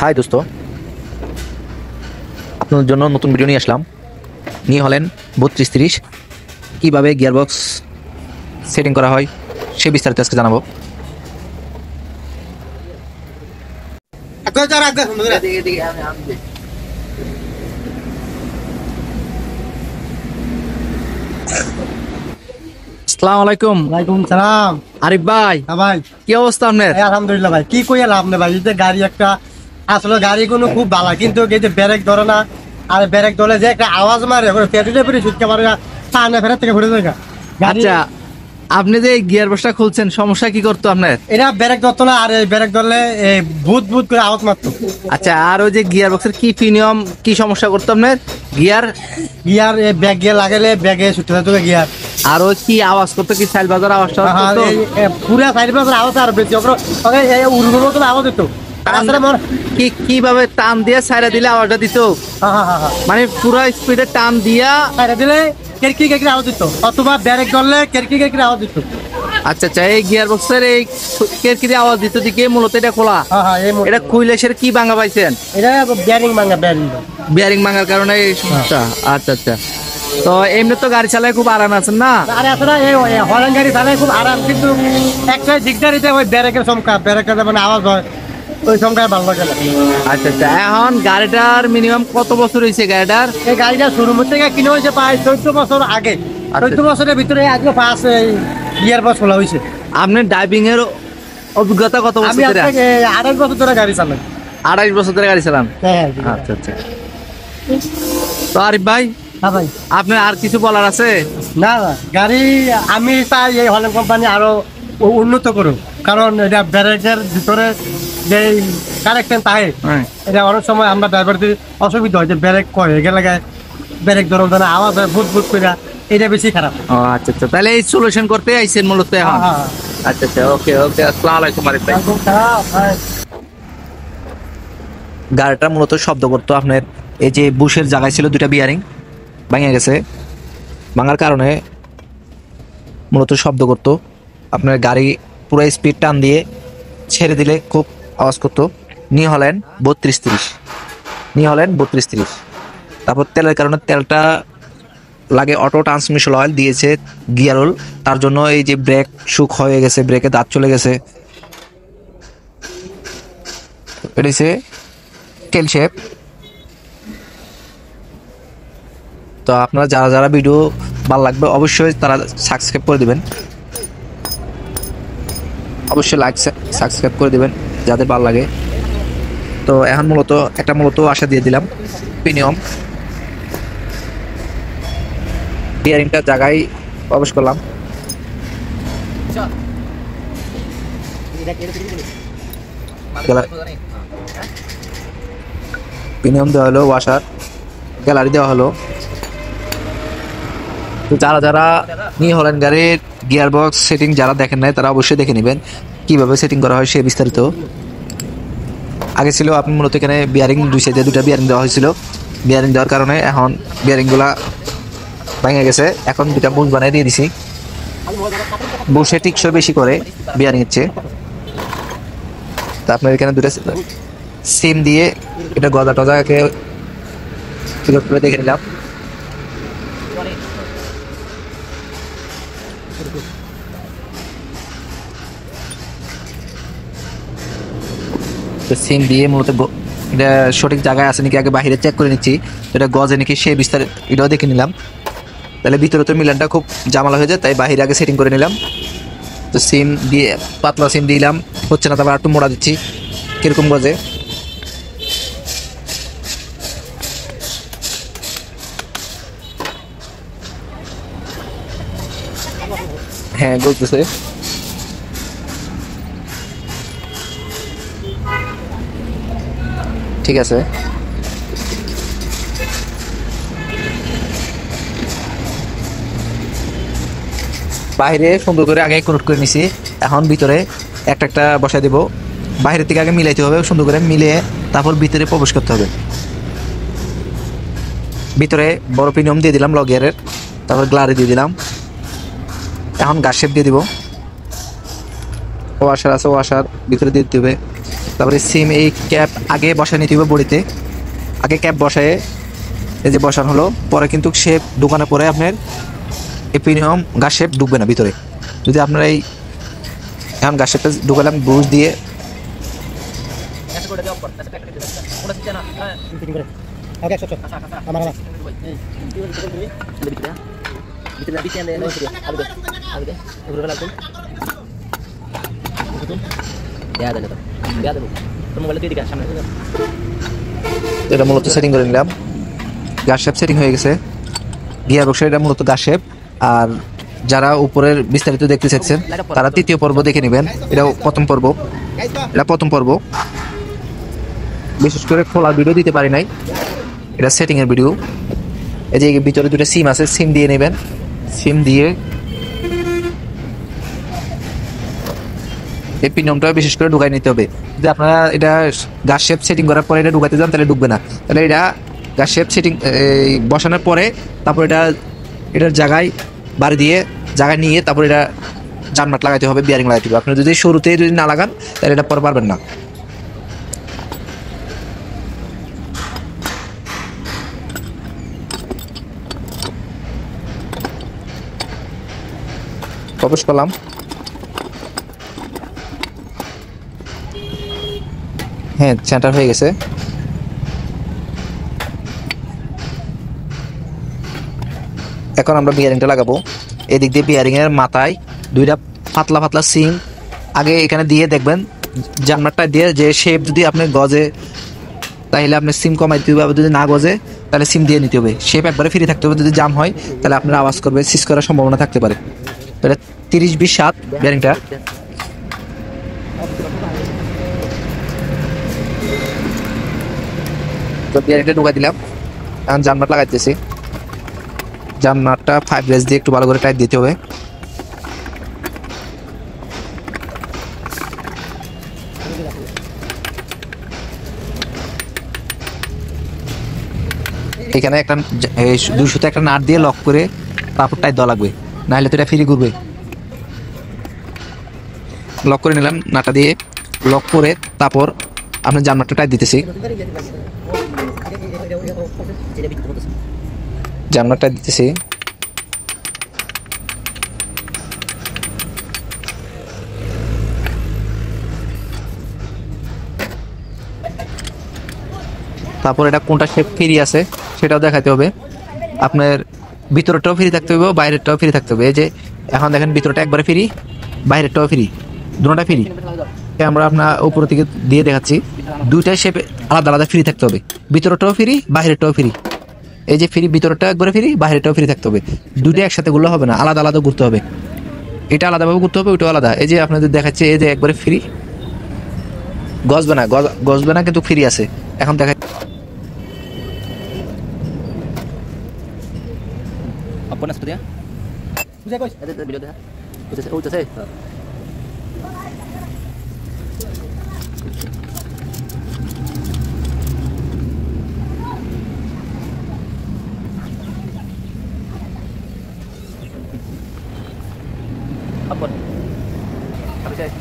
High দোস্ত, আপনার জন্য নতুন ভিডিও নিয়ে আসলাম। নিয়ে হলেন 3230, কীভাবে গিয়ারবক্স সেটিং করা হয় সে বিস্তারিত আজকে জানাবো। আসসালামু আলাইকুম। ওয়ালাইকুম সালাম। আরিফ ভাই, ভাই কি অবস্থা আপনার? আলহামদুলিল্লাহ ভাই, কি কই লাভ নেই ভাই। এই যে গাড়ি একটা আসলে গাড়িগুলো খুব ভালো, কিন্তু এই যে ব্রেক ধরে না, আর ব্রেক ধরে যে একটা আওয়াজ মারে পেট্রোলে পরে ছুটকে মারে, সামনে ফেরার থেকে ঘুরে যায় গাড়ি। আচ্ছা, আপনি যে গিয়ার বক্সটা খুলছেন সমস্যা কি করতো আপনার? এটা ব্রেক ধরতো না, আর এই ব্রেক ধরলে ভূত ভূত করে আওয়াজ মারতো। আচ্ছা, আর ওই যে গিয়ার বক্সের কি প্রিমিয়াম কি সমস্যা করতো আপনার? গিয়ার গিয়ার ব্যাগ গিয়ে লাগালে ব্যাগে ছুটতে থাকতো গিয়ার। আর ওই কি আওয়াজ করতো, কি সাইল বাজার আওয়াজটা করতো? পুরা সাইড পাশে আওয়াজ আর বেশি উড়ুর মতো আওয়াজ দিত। কিভাবে টান দিয়ে সাইরা দিলে আওয়াজটা দিত? মানে পুরো স্পিডে টান দিয়া সাইরা দিলে কেরকি কেরকি আওয়াজ দিত, অথবা ব্রেক ধরলে কেরকি কেরকি আওয়াজ দিত। আচ্ছা আচ্ছা, এই গিয়ার বক্সের এই কেরকিরি আওয়াজ দিত দিকে মূলত এটা খোলা। এটা খুইলে সেটা কি ভাঙা পাইছেন? এটা বেয়ারিং ভাঙা, বিয়ারিং ভাঙার কারণে এই সমস্যা। আচ্ছা আচ্ছা, তো এমনি তো গাড়ি চালায় খুব আরাম আছেন না? আরে আসলে এই হরেন গাড়ি চালায় খুব আরাম, কিন্তু একটা দিকদারিতে ওই ব্রেকের চমকা, ব্রেকের যেমন আওয়াজ হয় ওই চমকায় ভালো লাগে না। আচ্ছা আচ্ছা, এখন গাড়িটার মিনিমাম কত বছর হয়েছে গাড়িটার? এই গাড়িটা শুরু থেকে কিনে হয়েছে প্রায় 14 বছর আগে। 14 বছরের ভিতরে আজকে ফার্স্ট ইয়ার বছর খোলা হয়েছে। আপনি ড্রাইভিং এর অভিজ্ঞতা কত বছর আমি ধরে? 28 বছর ধরে গাড়ি চালাই। 28 বছর ধরে গাড়ি চালান? হ্যাঁ। আচ্ছা আচ্ছা, তো আরিফ ভাই, হ্যাঁ ভাই। আপনার আর কিছু বলার আছে? না না, গাড়ি আমি চাই এই হলেন কোম্পানি আরো উন্নত করুক, কারণ এটা ব্রেকের ভিতরে যে কানেকশন থাকে, এটা অনেক সময় আমরা ড্রাইভারদের অসুবিধা হয় যে ব্রেক কয় গেলে ব্রেক ধরো না, আওয়াজ হয় ভূত ভূত করে, এটা বেশি খারাপ। ও আচ্ছা আচ্ছা, তাহলে এই সলিউশন করতে আইছেন মূলত এখন? আচ্ছা আচ্ছা, ওকে ওকে, আসসালামু আলাইকুম আরিফ ভাই। গাড়িটা মূলত শব্দ করতো আপনার, এই যে বুশের জায়গায় ছিল দুইটা বিয়ারিং ভেঙে গেছে, ভাঙার কারণে মূলত শব্দ করতো। আপনার গাড়ি পুরো স্পিড টান দিয়ে ছেড়ে দিলে খুব আওয়াজ করতো। নিয়ে হলেন 3230, নিয়ে হলেন 3230। তারপর তেলের কারণে তেলটা লাগে, অটো ট্রান্সমিশন অয়েল দিয়েছে গিয়ার অয়েল, তার জন্য এই যে ব্রেক শুক হয়ে গেছে, ব্রেকে দাঁত চলে গেছে। এটা হচ্ছে টেল শেপ। তো আপনারা যারা যারা ভিডিও ভালো লাগবে অবশ্যই তারা সাবস্ক্রাইব করে দিবেন, অবশ্যই লাইক সাবস্ক্রাইব করে দিবেন যাদের ভালো লাগে। তো এখন মূলত আশা দিয়ে দিলাম প্রিমিয়াম বিয়ারিংটা জায়গায় প্রবেশ করলাম। প্রিমিয়াম দেওয়া হলো, ওয়াশার গ্যালারি দেওয়া হলো। তো যারা যারা নিয়ে হলেন গাড়ির গিয়ার বক্স সেটিং যারা দেখেন নাই তারা অবশ্যই দেখে নেবেন কিভাবে সেটিং করা হয় সে বিস্তারিত। আগে ছিল আপনি মূলত এখানে বিয়ারিং দুই সাইডে দুটা বিয়ারিং দেওয়া হয়েছিল, বিয়ারিং দেওয়ার কারণে এখন বিয়ারিংগুলা ভেঙে গেছে, এখন দুটা বুশ বানিয়ে দিয়ে দিছি। বুশে টিকসই বেশি করে বিয়ারিং এর চেয়ে। তা আপনার এখানে দুটা সিম দিয়ে এটা গজা টজাকে দেখে নিলাম। সিম দিয়ে মূলত এটা সঠিক জায়গায় আছে নাকি আগে বাহিরে চেক করে নিচ্ছি, এটা গজে নাকি সে বিস্তারিত এটাও দেখে নিলাম। তাহলে ভিতরে তো মিলানটা খুব জামালা হয়ে যায়, তাই বাহিরে আগে সেটিং করে নিলাম। তো সিম দিয়ে পাতলা সিম দিলাম, হচ্ছে না, তারপর একটু মোড়া দিচ্ছি কিরকম গজে। হ্যাঁ গজতেছে। ঠিক আছে, বাইরে সুন্দর করে আগে কানেক্ট করে নিছি, এখন ভিতরে একটা একটা বসাই দেব। বাইরের থেকে আগে মিলাইতে হবে, সুন্দর করে মিলিয়ে তারপর ভিতরে প্রবেশ করতে হবে। ভিতরে বড় প্রিমিয়াম দিয়ে দিলাম লগিয়ারের, তারপর গ্লারি দিয়ে দিলাম। এখন গাছ শেপ দিয়ে দিব, ওয়াশার আছে, ওয়াশার ভিতরে দিয়ে দিতে হবে। তারপরে সিম এই ক্যাপ আগে বসায় নিতে হবে বডিতে, আগে ক্যাপ বসায় এই যে বসানো হলো, পরে কিন্তু শেপ ঢুকানোর পরে আপনার এই প্রিমিয়াম গাছ শেপ ঢুকবে না ভিতরে। যদি আপনারা এই এখন গাছ শেপটা ঢুকালাম ব্রুশ দিয়ে, এটা মূলত সেটিং করে নিলাম, গাছ শেপ সেটিং হয়ে গেছে। গিয়ার বক্সের এটা মূলত গাছ শেপ। আর যারা উপরের বিস্তারিত দেখতে চাচ্ছেন তারা তৃতীয় পর্ব দেখে নেবেন, এটাও প্রথম পর্ব, এটা প্রথম পর্ব। বিশেষ করে খোলা ভিডিও দিতে পারি নাই, এটা সেটিং এর ভিডিও। এই যে ভিতরে দুটো সিম আছে, সিম দিয়ে নেবেন, সিম দিয়ে এই পিনিয়মটা বিশেষ করে ঢুকাই নিতে হবে। যদি আপনারা এটা গাছ শেপ সেটিং করার পরে এটা ঢুকাতে যান তাহলে ঢুকবে না। তাহলে এটা গাছ শেপ সেটিং বসানোর পরে তারপর এটার জায়গায় বাড়ি দিয়ে জায়গায় নিয়ে তারপর এটা জানমাট লাগাইতে হবে, বিয়ারিং লাগাইতে হবে। আপনি যদি শুরুতে যদি না লাগান তাহলে এটা পরে পারবেন না। প্রবেশ করলাম, হ্যাঁ সেন্টার হয়ে গেছে। এখন আমরা বিয়ারিংটা লাগাবো। এদিক দিয়ে বিয়ারিং এর মাথায় দুইটা পাতলা পাতলা সিম আগে এখানে দিয়ে দেখবেন, জানমারটা দিয়ে যে শেপ যদি আপনি গজে তাহলে আপনি সিম কমাই দিতে হবে, যদি না গজে তাহলে সিম দিয়ে নিতে হবে। শেপ একবারে ফ্রি থাকতে হবে, যদি জাম হয় তাহলে আপনার আওয়াজ করবে, সিজ করার সম্ভাবনা থাকতে পারে। তাহলে 30-20-7 বিয়ারিংটা তো বিয়ারিংটা ঢুকাই দিলাম। এখন জানমাট লাগাইতেছি, জানমাটটা 5 গ্রেজ দিয়ে একটু ভালো করে টাইট দিতে হবে। এখানে একটা 200 একটা নাট দিয়ে লক করে তারপর টাইট দেওয়া লাগবে, নাহলে তো এটা ফ্রি ঘুরবে। লক করে নিলাম, নাটটা দিয়ে লক করে তারপর আপনার জানমাটটা টাইট দিতেছি, জানমাটটা দিতেছি। তারপর এটা কোনটা শেপ ফ্রি আছে সেটাও দেখাতে হবে। আপনার ভিতরটাও ফ্রি থাকতে হবে, বাইরেরটাও ফ্রি থাকতে হবে। এই যে এখন দেখেন ভিতরটা একবারে ফ্রি, বাইরেরটাও ফ্রি, দুটোটা ফ্রি। আমরা আপনার উপর থেকে দিয়ে দেখাচ্ছি, দুইটাই শেপ আলাদা আলাদা ফ্রি থাকতে হবে, ভিতরটাও ফ্রি, বাইরেরটাও ফ্রি। এই যে ফ্রি, ভিতরটা একবারে ফ্রি, বাইরেরটাও ফ্রি থাকতে হবে। দুইটা একসাথে ঘুরলে হবে না, আলাদা আলাদা ঘুরতে হবে। এটা আলাদাভাবে ঘুরতে হবে, ওইটাও আলাদা। এই যে আপনাদের দেখাচ্ছে, এই যে একবারে ফ্রি, গজবে না কিন্তু ফ্রি আছে। এখন দেখা Apa nak seperti ya? Bisa guys. Ada video dah. Udah saya. Apa? Apa saya?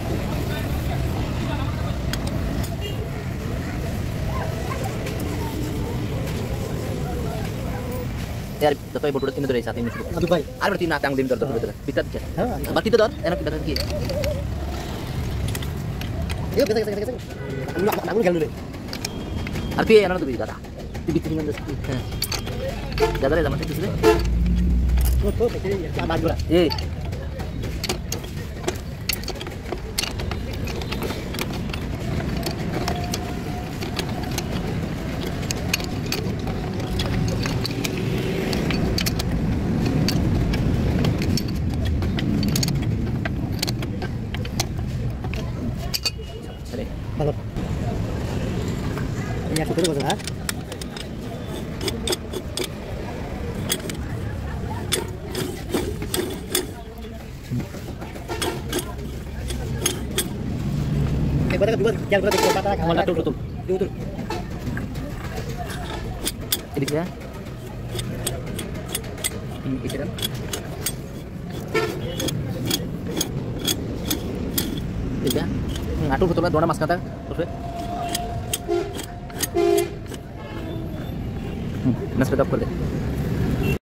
यार तो ये बोटो तीन तो रही साथ में शुरू Aduh baik. आर berarti नाते अंग दिन दर दर पिता दिया Hah? बाकी तो दर enak kita lagi Yuk, geser. Aku jalan dulu deh. arti enak tuh bisa di bikin dengan das ज्यादा रे zaman itu sudah Tuh, ini ya baju lah. eh Balot. Ini aku dulu ha. Yang berarti kata kawan tutup. Tutup. ini dia ini itu kan ठीक है आटू को तुम्हें दोना मास्का था उसपे नस पे दब कर दे